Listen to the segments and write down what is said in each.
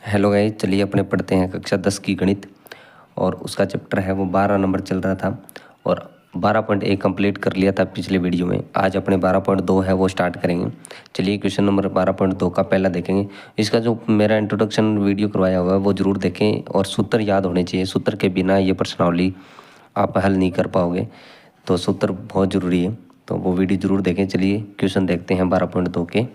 Hello guys, चलिए अपने पढ़ते हैं कक्षा 10 की गणित। और उसका चैप्टर है वो 12 नंबर चल रहा था और 12.1 कंप्लीट कर लिया था पिछले वीडियो में। आज अपने 12.2 है वो स्टार्ट करेंगे। चलिए क्वेश्चन नंबर 12.2 का पहला देखेंगे। इसका जो मेरा इंट्रोडक्शन वीडियो करवाया हुआ है वो ज़रूर देखें और सूत्र याद होने चाहिए। सूत्र के बिना ये प्रश्नावली आप हल नहीं कर पाओगे, तो सूत्र बहुत ज़रूरी है, तो वो वीडियो ज़रूर देखें। चलिए क्वेश्चन देखते हैं 12.2 के।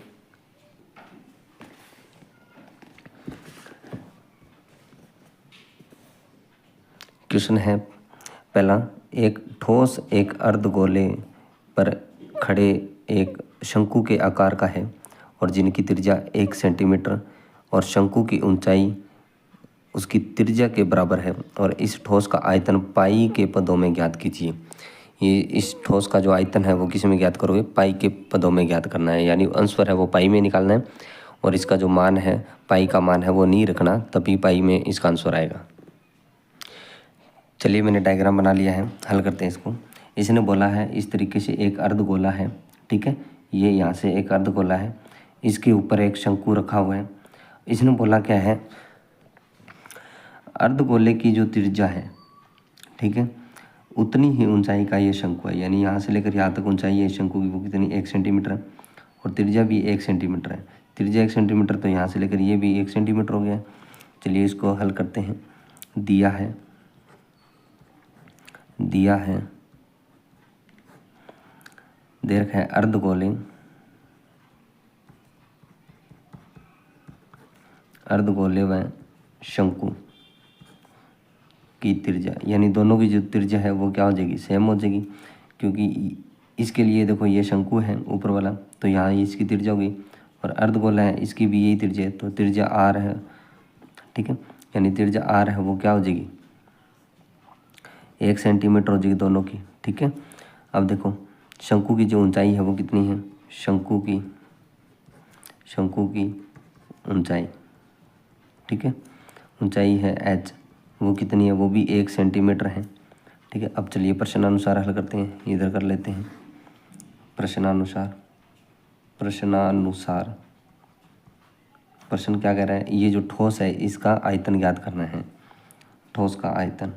क्वेश्चन है पहला, एक ठोस एक अर्धगोले पर खड़े एक शंकु के आकार का है और जिनकी त्रिज्या 1 सेंटीमीटर और शंकु की ऊंचाई उसकी त्रिज्या के बराबर है, और इस ठोस का आयतन पाई के पदों में ज्ञात कीजिए। ये इस ठोस का जो आयतन है वो किस में ज्ञात करोगे? पाई के पदों में ज्ञात करना है, यानी आंसर है वो पाई में निकालना है। और इसका जो मान है, पाई का मान है वो नहीं रखना, तभी पाई में इसका आंसर आएगा। चलिए मैंने डायग्राम बना लिया है, हल करते हैं इसको। इसने बोला है इस तरीके से एक अर्धगोला है, ठीक है, ये यहाँ से एक अर्धगोला है, इसके ऊपर एक शंकु रखा हुआ है। इसने बोला क्या है, अर्धगोले की जो त्रिज्या है, ठीक है, उतनी ही ऊंचाई का ये शंकु है, यानी यहाँ से लेकर यहाँ तक ऊंचाई है शंकु की वो कितनी 1 सेंटीमीटर है और त्रिज्या भी 1 सेंटीमीटर है। त्रिज्या 1 सेंटीमीटर, तो यहाँ से लेकर ये भी 1 सेंटीमीटर हो गया। चलिए इसको हल करते हैं। दिया है दे रखा है अर्धगोले व शंकु की त्रिज्या, यानी दोनों की जो त्रिज्या है वो क्या हो जाएगी? सेम हो जाएगी, क्योंकि इसके लिए देखो ये शंकु है ऊपर वाला, तो यहाँ इसकी त्रिज्या होगी, और अर्धगोला है इसकी भी यही त्रिज्या है, तो त्रिज्या आर है, ठीक है, यानी त्रिज्या आर है वो क्या हो जाएगी? 1 सेंटीमीटर हो जाएगी दोनों की, ठीक है। अब देखो शंकु की जो ऊंचाई है वो कितनी है? शंकु की ऊंचाई, ठीक है, ऊंचाई है h, वो कितनी है? वो भी 1 सेंटीमीटर है, ठीक है। अब चलिए प्रश्नानुसार हल करते हैं, इधर कर लेते हैं। प्रश्नानुसार प्रश्न क्या कह रहा है? ये जो ठोस है इसका आयतन ज्ञात करना है। ठोस का आयतन,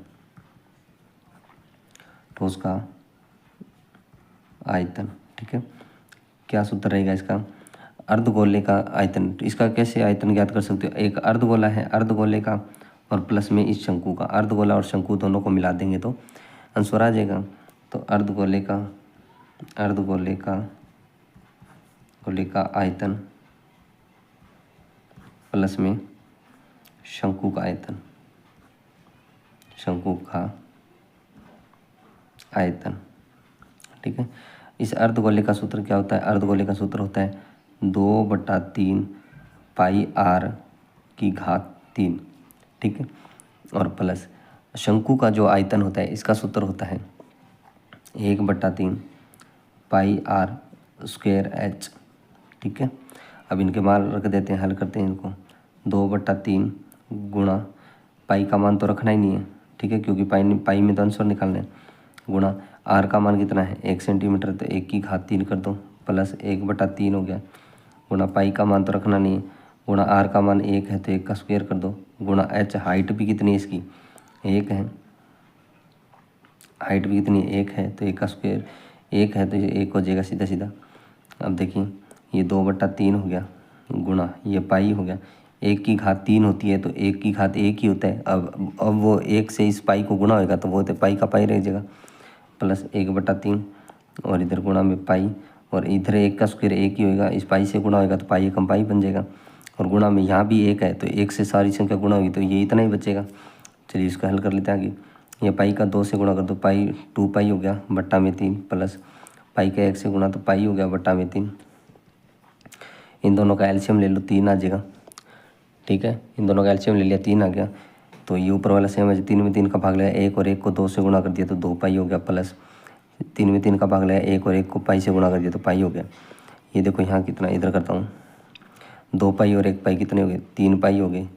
ठीक है। क्या सूत्र रहेगा इसका? अर्धगोले का आयतन। इसका कैसे आयतन ज्ञात कर सकते हो? एक अर्धगोला है, अर्धगोले का और प्लस में इस शंकु का, अर्धगोला और शंकु दोनों को मिला देंगे तो आंसर आ जाएगा। तो अर्धगोले का आयतन प्लस में शंकु का आयतन, ठीक है। इस अर्धगोले का सूत्र क्या होता है? अर्धगोले का सूत्र होता है 2/3 पाई r की घात 3, ठीक है, और प्लस शंकु का जो आयतन होता है इसका सूत्र होता है 1/3 पाई r स्क्वायर h, ठीक है। अब इनके मान रख देते हैं, हल करते हैं इनको। 2/3 गुणा, पाई का मान तो रखना ही नहीं है, ठीक है, क्योंकि पाई में तो आंसर निकालना है, गुणा आर का मान कितना है? 1 सेंटीमीटर, तो 1 की घात 3 कर दो, प्लस 1/3 हो गया, गुणा पाई का मान तो रखना नहीं है, गुणा आर का मान 1 है तो 1 का स्क्वायर कर दो, गुणा h, हाइट भी कितनी है इसकी? 1 है, हाइट भी कितनी? 1 है, तो 1 का स्क्वायर 1 है तो ये 1 हो जाएगा सीधा सीधा। अब देखिए ये 2/3 हो गया, गुणा ये पाई हो गया, 1 की घात 3 होती है तो 1 की घात 1 ही होता है। अब वो 1 से इस पाई को गुणा होगा तो वो तो पाई का पाई रह जाएगा, प्लस 1/3 और इधर गुणा में पाई, और इधर 1 का स्क्वायर 1 ही होगा, इस पाई से गुणा होगा तो पाई एकम पाई बन जाएगा, और गुणा में यहाँ भी 1 है तो 1 से सारी संख्या गुणा होगी तो ये इतना ही बचेगा। चलिए इसको हल कर लेते हैं आगे। ये पाई का 2 से गुणा कर दो, पाई 2 पाई हो गया बट्टा में 3, प्लस पाई का 1 से गुणा तो पाई हो गया बट्टा में 3। इन दोनों का एलसीएम ले लो, 3 आ जाएगा, ठीक है। इन दोनों का एलसीएम ले लिया, 3 आ गया, तो ये ऊपर वाला सेम है, 3 में 3 का भाग लिया 1 और 1 को 2 से गुणा कर दिया तो 2 पाई हो गया, प्लस 3 में 3 का भाग लिया 1 और 1 को पाई से गुणा कर दिया तो पाई हो गया। ये देखो यहाँ कितना, इधर करता हूँ, 2 पाई और 1 पाई कितने हो गए? 3 पाई हो गए,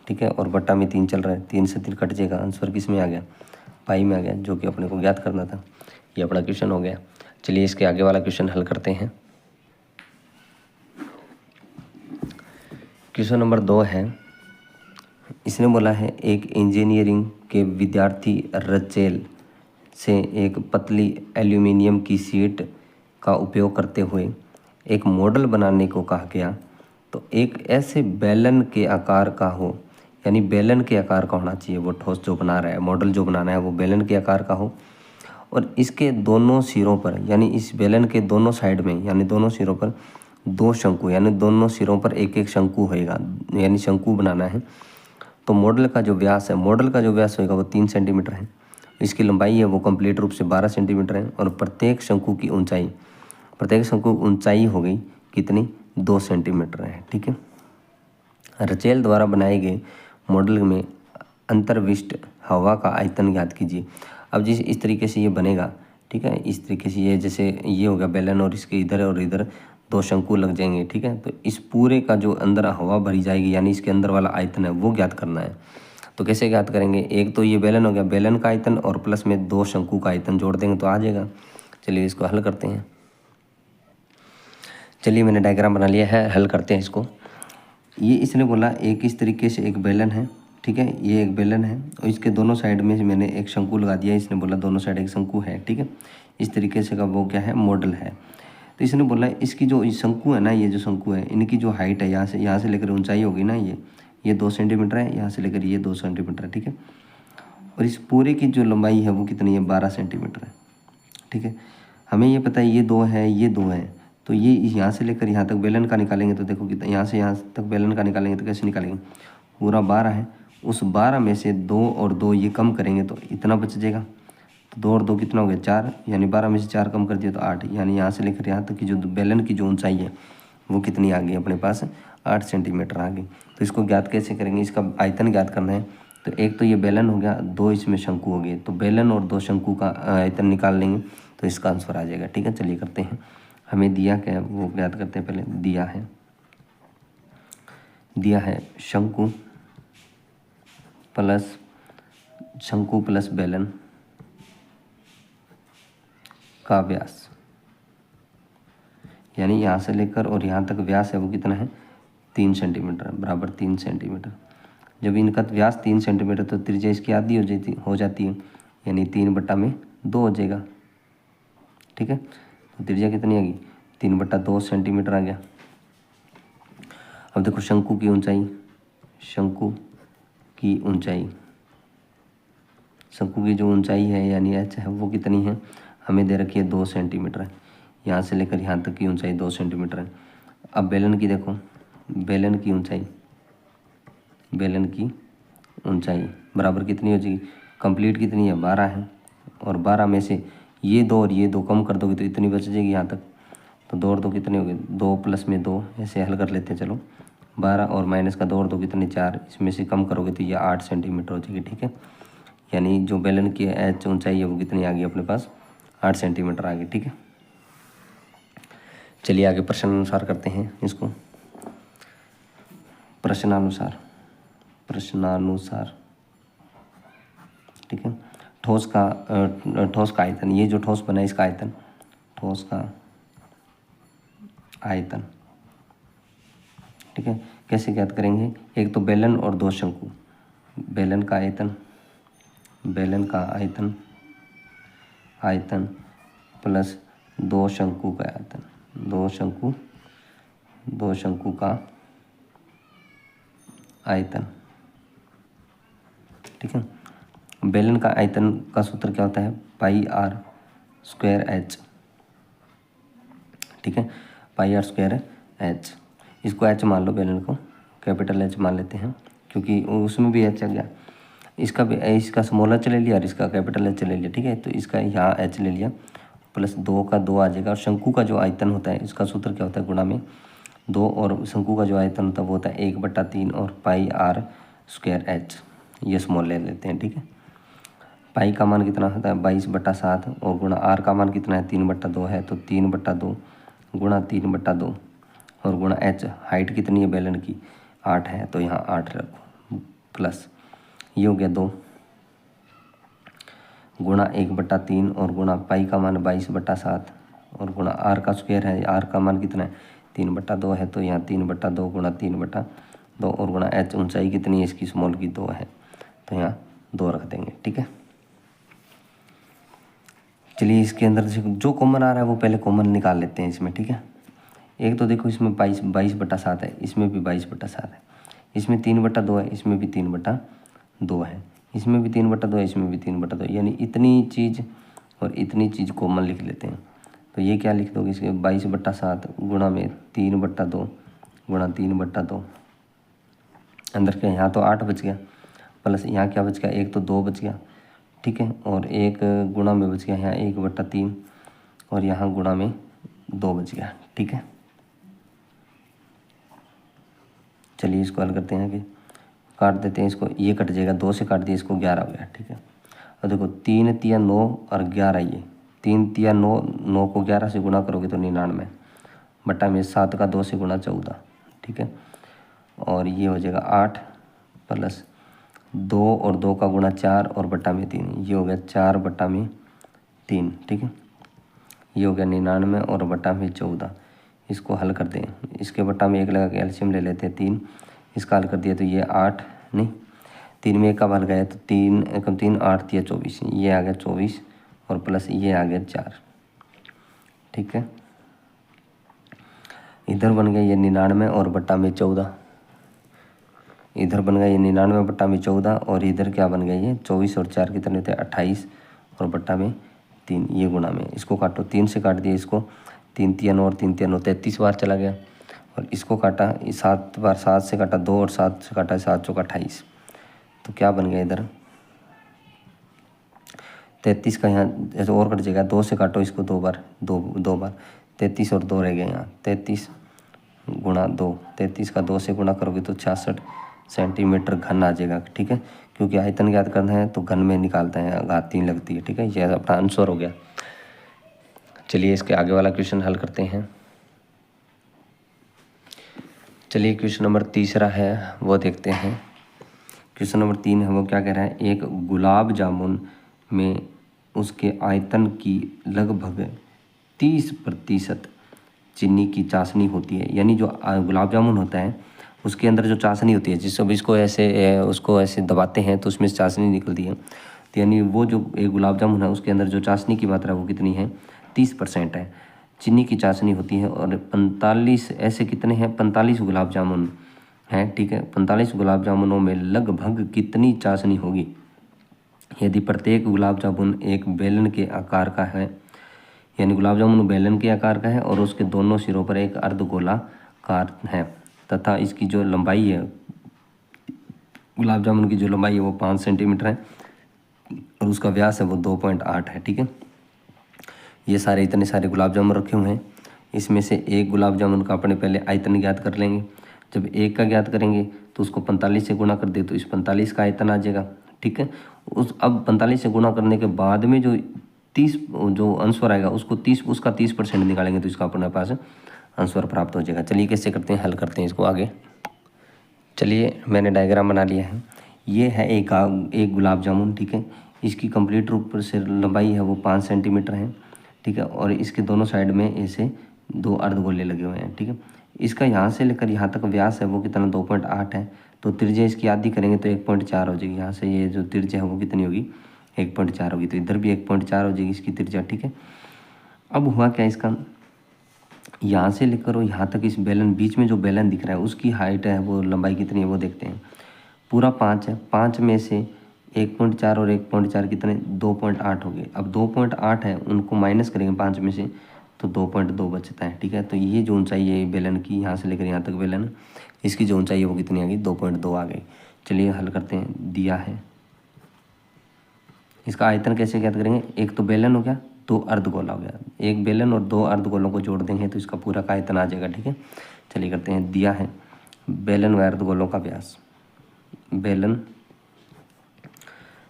ठीक है, और बट्टा में 3 चल रहा है, 3 से 3 कट जाएगा, आंसर किस में आ गया? पाई में आ गया, जो कि अपने को ज्ञात करना था। ये अपना क्वेश्चन हो गया। चलिए इसके आगे वाला क्वेश्चन हल करते हैं। क्वेश्चन नंबर 2 है, इसने बोला है एक इंजीनियरिंग के विद्यार्थी रचेल से एक पतली एल्यूमिनियम की शीट का उपयोग करते हुए एक मॉडल बनाने को कहा गया। तो एक ऐसे बेलन के आकार का हो, यानी बेलन के आकार का होना चाहिए वो ठोस जो बना रहा है, मॉडल जो बनाना है वो बेलन के आकार का हो, और इसके दोनों सिरों पर यानी इस बेलन के दोनों साइड में यानी दोनों सिरों पर दो शंकु, यानी दोनों सिरों पर एक एक शंकु होएगा, यानी शंकु बनाना है। तो मॉडल का जो व्यास होएगा वो 3 सेंटीमीटर है। इसकी लंबाई है वो कंप्लीट रूप से 12 सेंटीमीटर है, और प्रत्येक शंकु ऊंचाई हो गई कितनी, 2 सेंटीमीटर है। ठीक है। रचेल द्वारा बनाए गए मॉडल में अंतर्विष्ट हवा का आयतन ज्ञात कीजिए। अब जिस इस तरीके से ये बनेगा, ठीक है, इस तरीके से ये जैसे ये हो गया बेलन और इसके इधर और इधर 2 शंकु लग जाएंगे। ठीक है। तो इस पूरे का जो अंदर हवा भरी जाएगी यानी इसके अंदर वाला आयतन है वो ज्ञात करना है। तो कैसे ज्ञात करेंगे, एक तो ये बेलन हो गया, बेलन का आयतन और प्लस में 2 शंकु का आयतन जोड़ देंगे तो आ जाएगा। चलिए इसको हल करते हैं। चलिए मैंने डायग्राम बना लिया है, हल करते हैं इसको। ये इसने बोला एक इस तरीके से एक बेलन है, ठीक है, ये एक बेलन है और इसके दोनों साइड में मैंने एक शंकु लगा दिया। इसने बोला दोनों साइड एक शंकु है। ठीक है। इस तरीके से का वो क्या है, मॉडल है। तो इसने बोला इसकी जो शंकु है ना, ये जो शंकु है इनकी जो हाइट है यहाँ से लेकर ऊंचाई होगी ना, ये 2 सेंटीमीटर है, यहाँ से लेकर ये 2 सेंटीमीटर है। ठीक है। और इस पूरे की जो लंबाई है वो कितनी है, 12 सेंटीमीटर है। ठीक है। हमें ये पता है ये 2 है, ये 2 है, तो ये यहाँ से लेकर यहाँ तक बेलन का निकालेंगे तो देखो कितना, यहाँ से यहाँ तक बेलन का निकालेंगे तो कैसे निकालेंगे, पूरा 12 है, उस 12 में से 2 और 2 ये कम करेंगे तो इतना बच जाएगा। तो 2 और 2 कितना हो गया, 4, यानी 12 में से 4 कम कर दिया तो 8, यानी यहाँ से लेकर यहाँ तक की जो बेलन की जो ऊंचाई है वो कितनी आ गई अपने पास, 8 सेंटीमीटर आ गई। तो इसको ज्ञात कैसे करेंगे, इसका आयतन ज्ञात करना है। तो एक तो ये बेलन हो गया, 2 इसमें शंकु हो गए, तो बेलन और 2 शंकु का आयतन निकाल लेंगे तो इसका आंसर आ जाएगा। ठीक है। चलिए करते हैं। हमें दिया क्या है वो ज्ञात करते हैं। पहले दिया है शंकु प्लस बेलन का व्यास, यानी यहाँ से लेकर और यहाँ तक व्यास है वो कितना है, 3 सेंटीमीटर बराबर 3 सेंटीमीटर। जब इनका व्यास 3 सेंटीमीटर तो त्रिज्या इसकी आधी हो जाती है, यानी 3/2 हो जाएगा। ठीक है। तो त्रिज्या कितनी आ गई, 3/2 सेंटीमीटर आ गया। अब देखो शंकु की ऊंचाई, शंकु की जो ऊंचाई है यानी एच है वो कितनी है, हमें दे रखी है 2 सेंटीमीटर है। यहाँ से लेकर यहाँ तक की ऊंचाई 2 सेंटीमीटर है। अब बेलन की देखो, बेलन की ऊंचाई बराबर कितनी हो जाएगी, कंप्लीट कितनी है, 12 है, और 12 में से ये 2 और ये 2 कम कर दोगे तो इतनी बच जाएगी यहाँ तक। तो 2 और 2 कितने हो गए, 2 + में 2, ऐसे हल कर लेते हैं। चलो 12 और माइनस का 2 और 2 कितने, 4, इसमें से कम करोगे तो ये 8 सेंटीमीटर हो जाएगी। ठीक है। यानी जो बेलन की एच ऊंचाई है वो कितनी आ गई अपने पास, 8 सेंटीमीटर आ गई। ठीक है। चलिए आगे प्रश्नानुसार करते हैं इसको। प्रश्नानुसार ठीक है। ठोस का आयतन, ये जो ठोस बना है इसका आयतन, ठोस का आयतन। ठीक है। कैसे ज्ञात करेंगे, एक तो बेलन और 2 शंकु, बेलन का आयतन प्लस 2 शंकु का आयतन, 2 शंकु का आयतन। ठीक है। बेलन का आयतन का सूत्र क्या होता है, πr²h। ठीक है, πr²h। इसको h मान लो, बेलन को कैपिटल H मान लेते हैं क्योंकि उसमें भी h आ गया। इसका स्मॉल h ले लिया और इसका कैपिटल H ले लिया। ठीक है। तो इसका यहाँ h ले लिया, प्लस 2 का 2 आ जाएगा। और शंकु का जो आयतन होता है इसका सूत्र क्या होता है, गुणा में 2, और शंकु का जो आयतन होता है वो होता है 1/3 और πr²h। ये स्मॉल ले लेते हैं। ठीक है। पाई का मान कितना होता है, 22/7, और गुणा आर का मान कितना है, 3/2 है, तो 3/2 गुणा 3/2 और गुणा h, हाइट कितनी है बेलन की, 8 है, तो यहाँ 8 रखो, प्लस ये हो गया 2 गुणा 1/3 और गुणा पाई का मान 22/7 और गुणा आर का स्क्वायर है, आर का मान कितना है, 3/2 है, तो यहाँ 3/2 गुणा 3/2 2 और गुणा h, ऊंचाई कितनी है इसकी स्मॉल की 2 है, तो यहाँ 2 रख देंगे। ठीक है, चलिए इसके अंदर से जो कॉमन आ रहा है वो पहले कॉमन निकाल लेते हैं इसमें। ठीक है, एक तो देखो इसमें 22/7 है, इसमें भी 22/7 है, इसमें 3/2 है, इसमें भी 3/2 है, इसमें भी 3/2 है, इसमें भी 3/2, यानी इतनी चीज़ और इतनी चीज़ कॉमन लिख लेते हैं। तो ये क्या लिख दोगे इसके 22/7 गुणा में 3/2 गुणा 3/2, अंदर क्या यहाँ तो 8 बच गया, प्लस यहाँ क्या बच गया, एक तो 2 बच गया। ठीक है, और एक गुणा में बच गया यहाँ 1/3 और यहाँ गुणा में 2 बच गया। ठीक है, चलिए इसको हल करते हैं कि काट देते हैं इसको, ये कट जाएगा, 2 से काट दिया इसको 11 हो गया। ठीक है, और देखो 3 तिया 9 और 11, ये 3 तिया 9, 9 को 11 से गुणा करोगे तो 99 बटा में 7 का 2 से गुणा 14। ठीक है, और ये हो जाएगा 8 प्लस 2 और 2 का गुणा 4 और बटा में 3, ये हो गया 4/3। ठीक है, ये हो गया 99 और बटा में 14। इसको हल करते हैं, इसके बटा में 1 लगा के एलसीएम ले लेते हैं 3, इसका हल कर दिया तो ये 8 नहीं, 3 में 1 का हल गया तो 3 एकम 3 8 या 24, ये आ गया 24 और प्लस ये आ गया 4। ठीक है, इधर बन गया ये 99 और बटा में 14, इधर बन गया ये 99 बटा में 14 और इधर क्या बन गया ये 24 और 4 कितने होते हैं 28 और बटा में 3, ये गुणा में इसको काटो, 3 से काट दिया इसको, 3 तिया 9 और 3 तिया 9 33 बार चला गया, और इसको काटा 7 बार, 7 से काटा 2 और 7 से काटा 7 चौका 28, तो क्या बन गया इधर 33 का, यहाँ ऐसे और कट जाएगा, 2 से काटो इसको 2 बार, 2 बार 33 और 2 रह गए यहाँ 33 गुणा 2, 33 का 2 से गुणा करोगे तो 66 सेंटीमीटर घन आ जाएगा। ठीक है, क्योंकि आयतन ज्ञात करना है तो घन में निकालते हैं, घात 3 लगती है। ठीक है, ये अपना आंसर हो गया। चलिए इसके आगे वाला क्वेश्चन हल करते हैं। चलिए क्वेश्चन नंबर 3 है वो देखते हैं। क्वेश्चन नंबर 3 है वो क्या कह रहा है, एक गुलाब जामुन में उसके आयतन की लगभग 30% चीनी की चाशनी होती है, यानी जो गुलाब जामुन होता है उसके अंदर जो चाशनी होती है, जिस अब इसको ऐसे उसको ऐसे दबाते हैं तो उसमें से चाशनी निकलती है, तो यानी वो जो एक गुलाब जामुन है उसके अंदर जो चाशनी की मात्रा वो कितनी है 30% है, चीनी की चाशनी होती है। और 45 ऐसे कितने हैं 45 गुलाब जामुन हैं। ठीक है, 45 गुलाब जामुनों में लगभग कितनी चाशनी होगी यदि प्रत्येक गुलाब जामुन एक बेलन के आकार का है, यानी गुलाब जामुन बेलन के आकार का है और उसके दोनों सिरों पर एक अर्धगोलाकार है, तथा इसकी जो लंबाई है गुलाब जामुन की जो लंबाई है वो 5 सेंटीमीटर है और उसका व्यास है वो 2.8 है। ठीक है, ये सारे इतने सारे गुलाब जामुन रखे हुए हैं, इसमें से एक गुलाब जामुन का अपने पहले आयतन ज्ञात कर लेंगे। जब एक का ज्ञात करेंगे तो उसको 45 से गुणा कर दे तो इस 45 का आयतन आ जाएगा। ठीक है, उस अब 45 से गुणा करने के बाद में जो 30 जो आंसर आएगा उसको 30% निकालेंगे तो इसका अपने पास आंसर प्राप्त हो जाएगा। चलिए कैसे करते हैं, हल करते हैं इसको आगे। चलिए मैंने डायग्राम बना लिया है, ये है एक गुलाब जामुन। ठीक है, इसकी कंप्लीट रूप से लंबाई है वो 5 सेंटीमीटर है। ठीक है, और इसके दोनों साइड में ऐसे 2 अर्धगोले लगे हुए हैं। ठीक है, इसका यहाँ से लेकर यहाँ तक व्यास है वो कितना 2.8 है, तो त्रिज्या इसकी आधी करेंगे तो 1.4 हो जाएगी। यहाँ से ये जो त्रिज्या है वो कितनी होगी 1.4 होगी, तो इधर भी 1.4 हो जाएगी इसकी त्रिज्या। ठीक है, अब हुआ क्या इसका, यहाँ से लेकर और यहाँ तक इस बेलन बीच में जो बेलन दिख रहा है उसकी हाइट है वो लंबाई कितनी है वो देखते हैं। पूरा 5 है, 5 में से 1.4 और 1.4 कितने 2.8 हो गए। अब 2.8 है उनको माइनस करेंगे 5 में से तो 2.2 बचता है। ठीक है, तो ये जो ऊंचाई है बेलन की यहाँ से लेकर यहाँ तक बेलन, इसकी जो ऊंचाई है वो कितनी आ गई 2.2 आ गई। चलिए हल करते हैं, दिया है इसका आयतन कैसे ज्ञात करेंगे, एक तो बेलन हो गया 2 अर्धगोला हो गया, एक बेलन और 2 अर्धगोलों को जोड़ देंगे तो इसका पूरा का आयतन आ जाएगा। ठीक है, चलिए करते हैं, दिया है बेलन व अर्धगोलों का व्यास, बेलन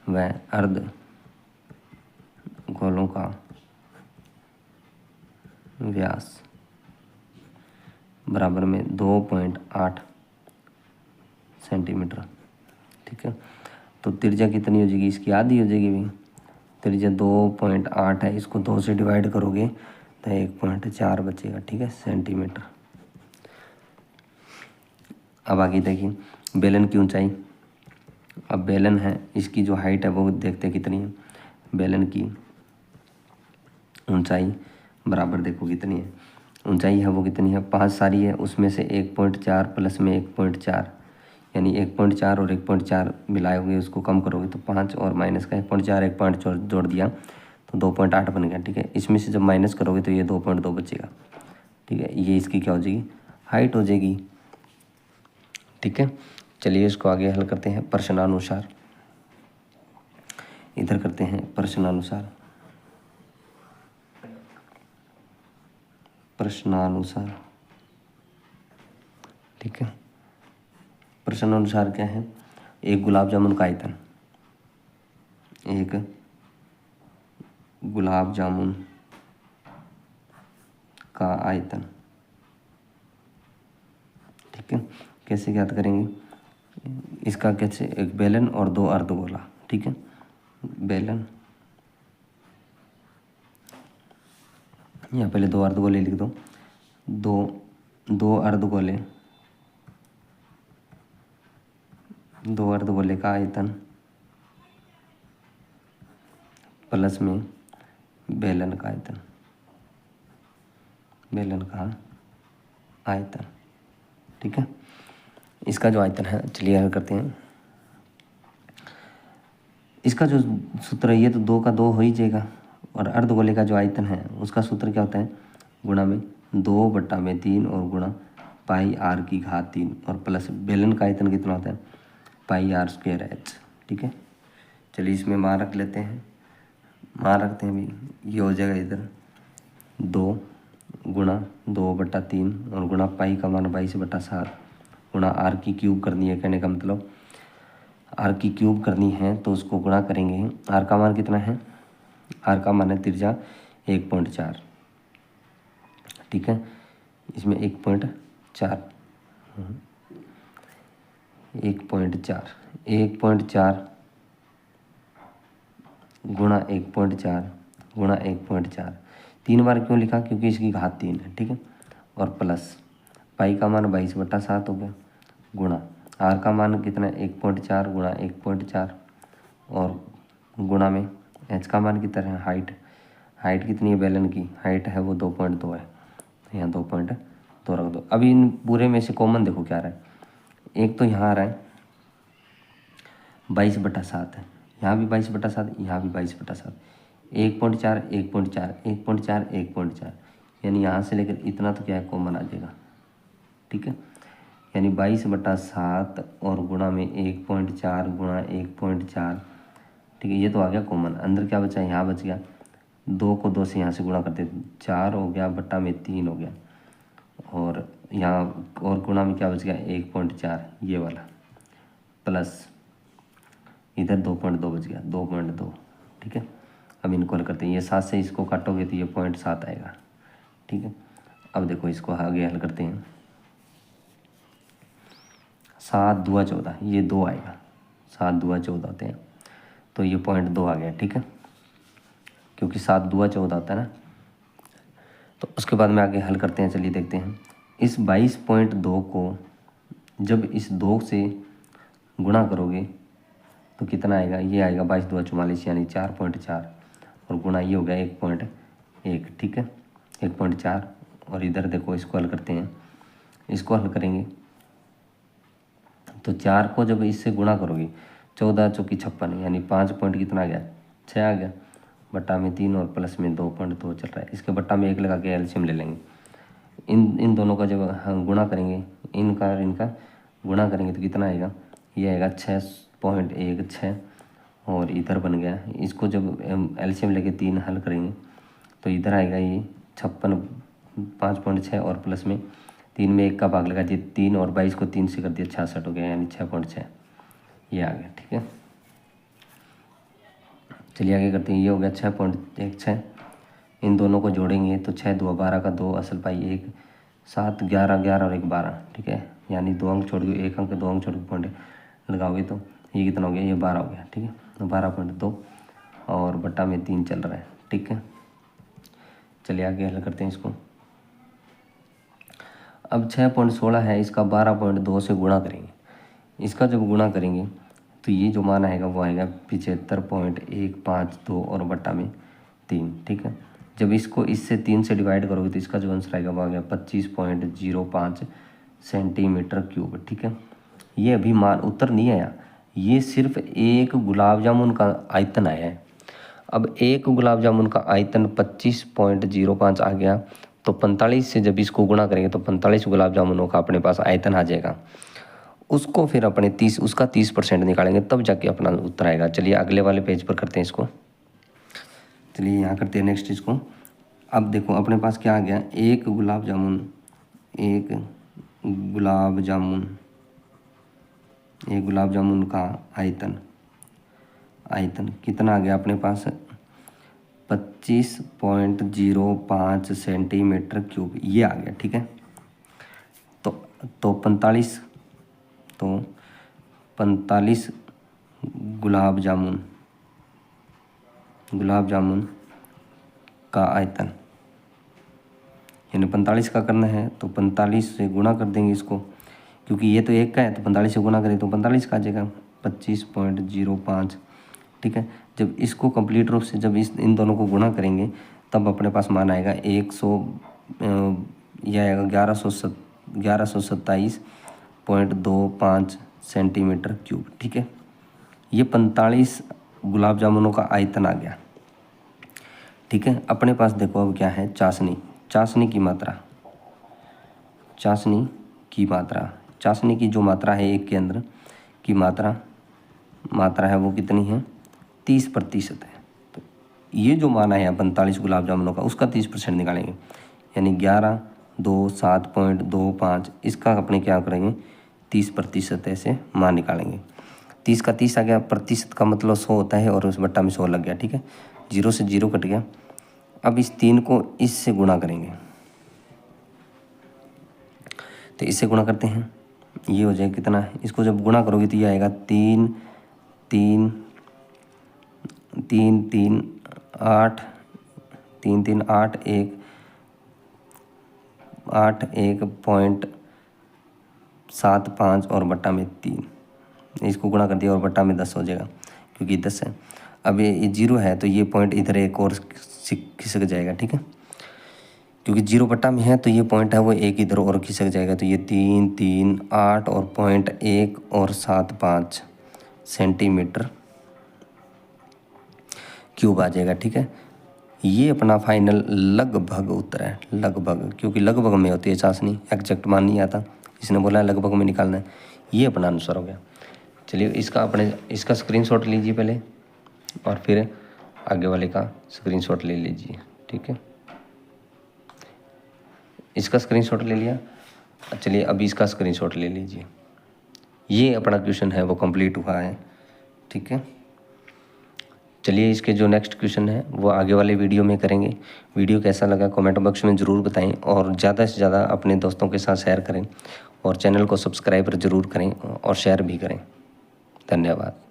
व अर्धगोलों का व्यास बराबर में 2.8 सेंटीमीटर। ठीक है, तो त्रिज्या कितनी हो जाएगी इसकी आधी हो जाएगी भाई, त्रिज्या 2.8 है, इसको 2 से डिवाइड करोगे तो 1.4 बचेगा। ठीक है, सेंटीमीटर। अब आगे देखिए बेलन की ऊंचाई। अब बेलन है, इसकी जो हाइट है वो देखते हैं कितनी है। बेलन की ऊंचाई बराबर देखो कितनी है, ऊंचाई है वो कितनी है 5 सारी है, उसमें से 1.4 प्लस में 1.4 यानी 1.4 और 1.4 मिलाए हुए उसको कम करोगे तो 5 और माइनस का 1.4 एक पॉइंट जोड़ दिया तो 2.8 बन गया। ठीक है, इसमें से जब माइनस करोगे तो ये 2.2 बचेगा। ठीक है, ये इसकी क्या हो जाएगी, हाइट हो जाएगी। ठीक है, चलिए इसको आगे हल करते हैं प्रश्नानुसार। इधर करते हैं प्रश्नानुसार। प्रश्नानुसार ठीक है, प्रश्नानुसार क्या है, एक गुलाब जामुन का आयतन, एक गुलाब जामुन का आयतन। ठीक है, कैसे ज्ञात करेंगे, इसका कैसे, एक बेलन और 2 अर्धगोला। ठीक है, बेलन, यहाँ पहले 2 अर्धगोले लिख दो, दो अर्धगोले, 2 अर्धगोले का आयतन प्लस में बेलन का आयतन, बेलन का आयतन। ठीक है, इसका जो आयतन है, चलिए हल करते हैं। इसका जो सूत्र है ये तो 2 का 2 हो ही जाएगा, और अर्धगोले का जो आयतन है उसका सूत्र क्या होता है, गुणा में 2/3 और गुणा पाई आर की घात 3 और प्लस बेलन का आयतन कितना होता है, पाई आर स्क्वायर एच। ठीक है, चलिए इसमें मान रख लेते हैं, मान रखते हैं भी, ये हो जाएगा इधर 2 गुणा 2/3 और गुणा पाई का मान 22/7 गुणा आर की क्यूब करनी है, कहने का मतलब आर की क्यूब करनी है तो उसको गुणा करेंगे। आर का मान कितना है, आर का मान है त्रिज्या 1.4। ठीक है, इसमें 1.4 गुणा 1.4 गुणा 1.4, 3 बार क्यों लिखा, क्योंकि इसकी घात 3 है। ठीक है, और प्लस पाई का मान 22/7 हो गया, गुणा आर का मान कितना है 1.4 गुणा 1.4 और गुणा में एच का मान कितना है, हाइट कितनी है बेलन की, हाइट है वो 2.2 है, तो यहाँ 2.2 रख दो। अभी इन पूरे में से कॉमन देखो क्या आ रहा है, एक तो यहाँ आ रहा है 22/7 है, यहाँ भी 22/7, यहाँ भी 22/7, 1.4 1.4 1.4 1.4 यानी यहाँ से लेकर इतना तो क्या है कॉमन आ जाएगा। ठीक है, यानी 22/7 और गुणा में 1.4 गुणा 1.4। ठीक है, ये तो आ गया कॉमन, अंदर क्या बचा, यहाँ बच गया 2 को 2 से यहाँ से गुणा करते 4 हो गया, बट्टा में 3 हो गया, और यहाँ और गुणा में क्या बच गया 1.4 ये वाला, प्लस इधर 2.2 बच गया 2.2। ठीक है, अब इनको हल करते हैं, ये 7 से इसको काटोगे तो ये 0.7 आएगा। ठीक है, अब देखो इसको आगे हल करते हैं, 7 दूआ 14, ये 2 आएगा, 7 दूआ 14 होते हैं तो ये 0.2 आ गया। ठीक है, क्योंकि 7 दूआ 14 होता है ना। तो उसके बाद में आगे हल करते हैं, चलिए देखते हैं। इस 22.2 को जब इस 2 से गुणा करोगे तो कितना आएगा, ये आएगा 22 दूआ 44 यानी 4.4 और गुणा ये हो गया 1.1। ठीक है, 1.4 और इधर देखो इसको हल करते हैं, इसको हल करेंगे तो 4 को जब इससे गुणा करोगे 14 चौकी 56 यानी 5 पॉइंट कितना आ गया 6 आ गया, बट्टा में 3 और प्लस में 2.2 चल रहा है। इसके बट्टा में 1 लगा के एलसीएम ले लेंगे, इन दोनों का जब हम गुणा करेंगे, इनका और इनका गुणा करेंगे तो कितना आएगा, ये आएगा 6.16 और इधर बन गया। इसको जब एलसीएम लेके 3 हल करेंगे तो इधर आएगा ये 56 5.6 और प्लस में 3 में 1 का भाग लगा दिया 3 और 22 को 3 से कर दिया 66 हो गया यानी 6.6 ये आ गया। ठीक है, चलिए आगे करते हैं, ये हो गया 6.16, इन दोनों को जोड़ेंगे तो 6 2 12 का 2 असल पाई 1 7 11 11 और 1 12। ठीक है, यानी 2 अंक छोड़ के 1 अंक 2 अंक छोड़ के पॉइंट लगाओगे तो ये कितना हो गया, ये 12 हो गया। ठीक है, तो 12.2 और बट्टा में 3 चल रहा है। ठीक है, चलिए आगे हल करते हैं इसको। अब 6.16 है, इसका 12.2 से गुणा करेंगे। इसका जब गुणा करेंगे तो ये जो मान आएगा वो आएगा 75.152 और बट्टा में 3। ठीक है, जब इसको इससे 3 से डिवाइड करोगे तो इसका जो आंसर आएगा वो आ गया 25.05 सेंटीमीटर क्यूब। ठीक है, ये अभी मान उत्तर नहीं आया, ये सिर्फ एक गुलाब जामुन का आयतन आया है। अब एक गुलाब जामुन का आयतन 25.05 आ गया, तो 45 से जब इसको गुणा करेंगे तो 45 गुलाब जामुनों का अपने पास आयतन आ जाएगा। उसको फिर अपने 30% निकालेंगे, तब जाके अपना उत्तर आएगा। चलिए अगले वाले पेज पर करते हैं इसको। चलिए यहाँ करते हैं नेक्स्ट इसको। अब देखो अपने पास क्या आ गया, एक गुलाब जामुन का आयतन कितना आ गया अपने पास, 25.05 सेंटीमीटर क्यूब, ये आ गया। ठीक है, तो 45 गुलाब जामुन का आयतन, यानी 45 का करना है तो 45 से गुणा कर देंगे इसको, क्योंकि ये तो एक का है तो 45 से गुणा करें तो 45 का आ जाएगा 25.05। ठीक है, जब इसको कंप्लीट रूप से जब इन दोनों को गुणा करेंगे तब अपने पास मान आएगा 1127.25 सेंटीमीटर क्यूब। ठीक है, ये 45 गुलाब जामुनों का आयतन आ गया। ठीक है, अपने पास देखो अब क्या है, चाशनी की जो मात्रा है एक के अंदर की मात्रा है वो कितनी है, 30% है। तो ये जो माना है 45 गुलाब जामुनों का, उसका 30% निकालेंगे, यानी 1127.25, इसका अपने क्या करेंगे 30% ऐसे मान निकालेंगे। 30 का 30 आ गया, प्रतिशत का मतलब 100 होता है और उस बट्टा में 100 लग गया। ठीक है, 0 से 0 कट गया। अब इस 3 को इससे गुणा करेंगे, तो इससे गुणा करते हैं, ये हो जाएगा कितना है, इसको जब गुणा करोगे तो ये आएगा 3 3 3 3 8 3 3 8 1.75 और बट्टा में 3, इसको गुणा कर दिया और बट्टा में 10 हो जाएगा, क्योंकि 10 है। अब ये 0 है तो ये पॉइंट इधर एक और खिसक जाएगा। ठीक है, क्योंकि 0 बट्टा में है तो ये पॉइंट है वो एक इधर और खिसक जाएगा, तो ये 3 3 8 और पॉइंट 1 और 75 सेंटीमीटर क्यूब आ जाएगा। ठीक है, ये अपना फाइनल लगभग उत्तर है, लगभग, क्योंकि लगभग में होती है चाशनी, एग्जैक्ट मान नहीं आता, इसने बोला है लगभग में निकालना है, ये अपना आंसर हो गया। चलिए इसका स्क्रीनशॉट लीजिए पहले और फिर आगे वाले का स्क्रीनशॉट ले लीजिए। ठीक है, इसका स्क्रीनशॉट ले लिया, चलिए अभी इसका स्क्रीनशॉट ले लीजिए। ये अपना क्वेश्चन है वो कंप्लीट हुआ है। ठीक है, चलिए इसके जो नेक्स्ट क्वेश्चन है वो आगे वाले वीडियो में करेंगे। वीडियो कैसा लगा कमेंट बॉक्स में ज़रूर बताएं और ज़्यादा से ज़्यादा अपने दोस्तों के साथ शेयर करें और चैनल को सब्सक्राइब ज़रूर करें और शेयर भी करें। धन्यवाद।